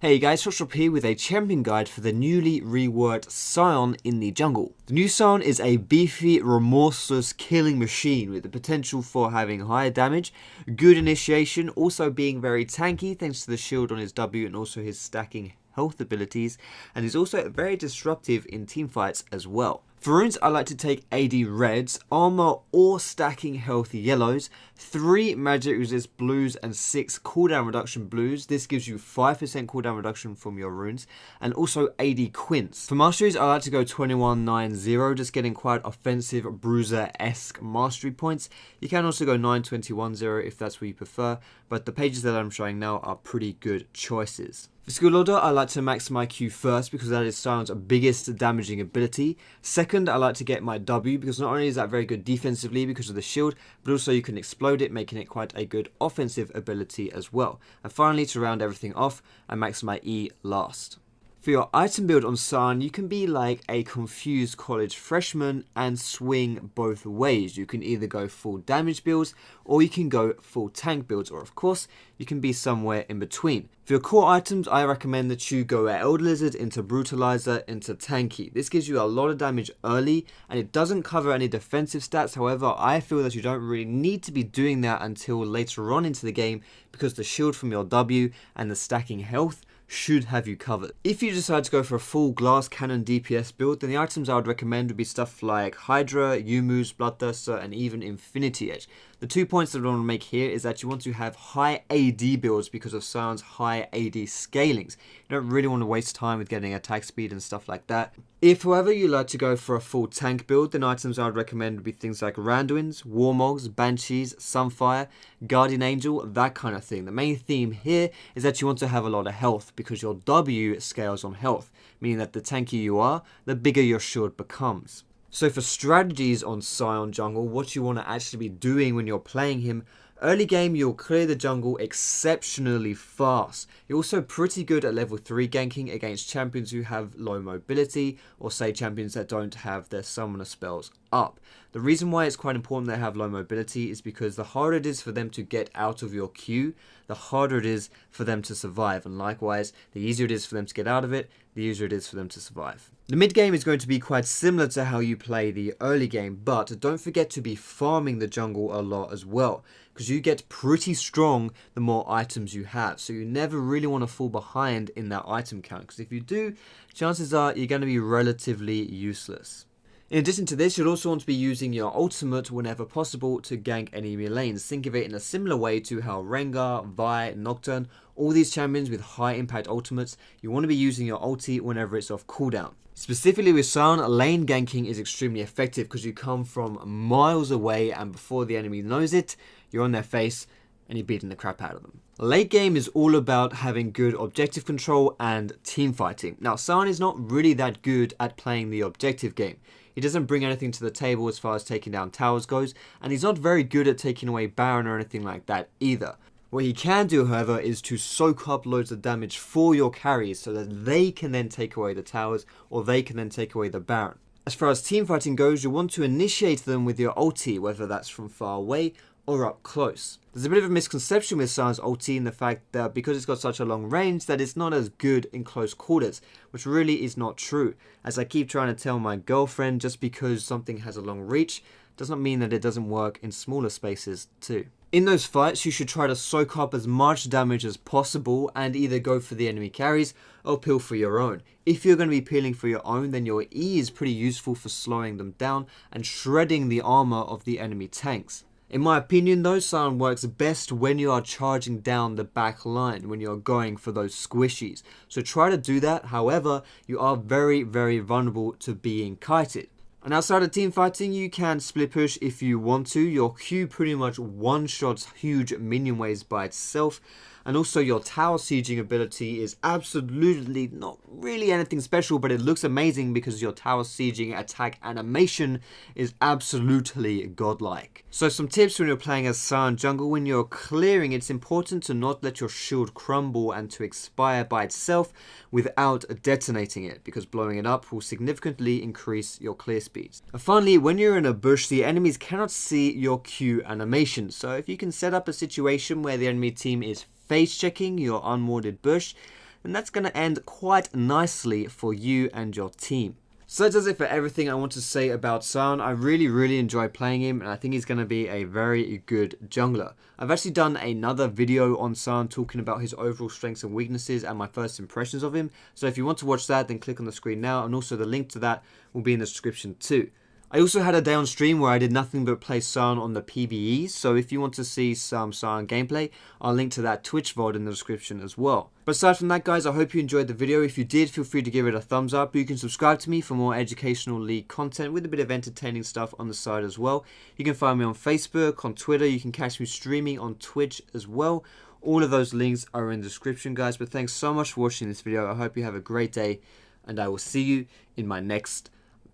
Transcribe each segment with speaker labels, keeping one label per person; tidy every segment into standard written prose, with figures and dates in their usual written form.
Speaker 1: Hey guys, Joshop here with a champion guide for the newly reworked Sion in the jungle. The new Sion is a beefy, remorseless killing machine with the potential for having higher damage, good initiation, also being very tanky thanks to the shield on his W and also his stacking health abilities, and is also very disruptive in teamfights as well. For runes, I like to take AD reds, armor or stacking health yellows, 3 magic resist blues and 6 cooldown reduction blues. This gives you 5% cooldown reduction from your runes, and also AD quints. For masteries, I like to go 21-9-0, just getting quite offensive bruiser-esque mastery points. You can also go 9-21-0 if that's what you prefer, but the pages that I'm showing now are pretty good choices. For skill order, I like to max my Q first because that is Sion's biggest damaging ability. Second, I like to get my W because not only is that very good defensively because of the shield, but also you can explode it, making it quite a good offensive ability as well. And finally, to round everything off, I max my E last. For your item build on Sion, you can be like a confused college freshman and swing both ways. You can either go full damage builds or you can go full tank builds, or of course, you can be somewhere in between. For your core items, I recommend that you go Elder Lizard into Brutalizer into Tanky. This gives you a lot of damage early and it doesn't cover any defensive stats. However, I feel that you don't really need to be doing that until later on into the game because the shield from your W and the stacking health should have you covered. If you decide to go for a full glass cannon DPS build, then the items I would recommend would be stuff like Hydra, Yumu's, Bloodthirster, and even Infinity Edge. The 2 points that I want to make here is that you want to have high AD builds because of Sion's high AD scalings. You don't really want to waste time with getting attack speed and stuff like that. If, however, you like to go for a full tank build, then items I would recommend would be things like Randuins, Warmogs, Banshees, Sunfire, Guardian Angel, that kind of thing. The main theme here is that you want to have a lot of health because your W scales on health, meaning that the tankier you are, the bigger your shield becomes. So for strategies on Sion jungle, what you want to actually be doing when you're playing him, early game you'll clear the jungle exceptionally fast. You're also pretty good at level 3 ganking against champions who have low mobility, or say champions that don't have their summoner spells up. The reason why it's quite important they have low mobility is because the harder it is for them to get out of your queue, the harder it is for them to survive, and likewise, the easier it is for them to get out of it, the easier it is for them to survive. The mid game is going to be quite similar to how you play the early game, but don't forget to be farming the jungle a lot as well, because you get pretty strong the more items you have, so you never really want to fall behind in that item count, because if you do, chances are you're going to be relatively useless. In addition to this, you'll also want to be using your ultimate whenever possible to gank enemy lanes. Think of it in a similar way to how Rengar, Vi, Nocturne, all these champions with high impact ultimates, you want to be using your ulti whenever it's off cooldown. Specifically with Sion, lane ganking is extremely effective because you come from miles away and before the enemy knows it, you're on their face and you're beating the crap out of them. Late game is all about having good objective control and team fighting. Now, Sion is not really that good at playing the objective game. He doesn't bring anything to the table as far as taking down towers goes, and he's not very good at taking away Baron or anything like that either. What he can do, however, is to soak up loads of damage for your carries so that they can then take away the towers or they can then take away the Baron. As far as team fighting goes, you want to initiate them with your ulti, whether that's from far away or up close. There's a bit of a misconception with Sion's ulti in the fact that because it's got such a long range that it's not as good in close quarters, which really is not true. As I keep trying to tell my girlfriend, just because something has a long reach does not mean that it doesn't work in smaller spaces too. In those fights, you should try to soak up as much damage as possible and either go for the enemy carries or peel for your own. If you're going to be peeling for your own, then your E is pretty useful for slowing them down and shredding the armor of the enemy tanks. In my opinion though, Sion works best when you are charging down the back line, when you're going for those squishies. So try to do that, however, you are very vulnerable to being kited. And outside of team fighting, you can split push if you want to. Your Q pretty much one-shots huge minion waves by itself. And also your tower sieging ability is absolutely not really anything special, but it looks amazing because your tower sieging attack animation is absolutely godlike. So some tips when you're playing as Sion jungle: when you're clearing, it's important to not let your shield crumble and to expire by itself without detonating it, because blowing it up will significantly increase your clear speeds. And finally, when you're in a bush, the enemies cannot see your Q animation. So if you can set up a situation where the enemy team is face checking your unwarded bush, then that's going to end quite nicely for you and your team. So that does it for everything I want to say about Sion. I really enjoy playing him, and I think he's going to be a very good jungler. I've actually done another video on Sion talking about his overall strengths and weaknesses and my first impressions of him. So if you want to watch that, then click on the screen now, and also the link to that will be in the description too. I also had a day on stream where I did nothing but play Sion on the PvEs, so if you want to see some Sion gameplay, I'll link to that Twitch VOD in the description as well. But aside from that, guys, I hope you enjoyed the video. If you did, feel free to give it a thumbs up. You can subscribe to me for more educational league content with a bit of entertaining stuff on the side as well. You can find me on Facebook, on Twitter, you can catch me streaming on Twitch as well. All of those links are in the description, guys, but thanks so much for watching this video. I hope you have a great day, and I will see you in my next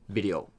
Speaker 1: video.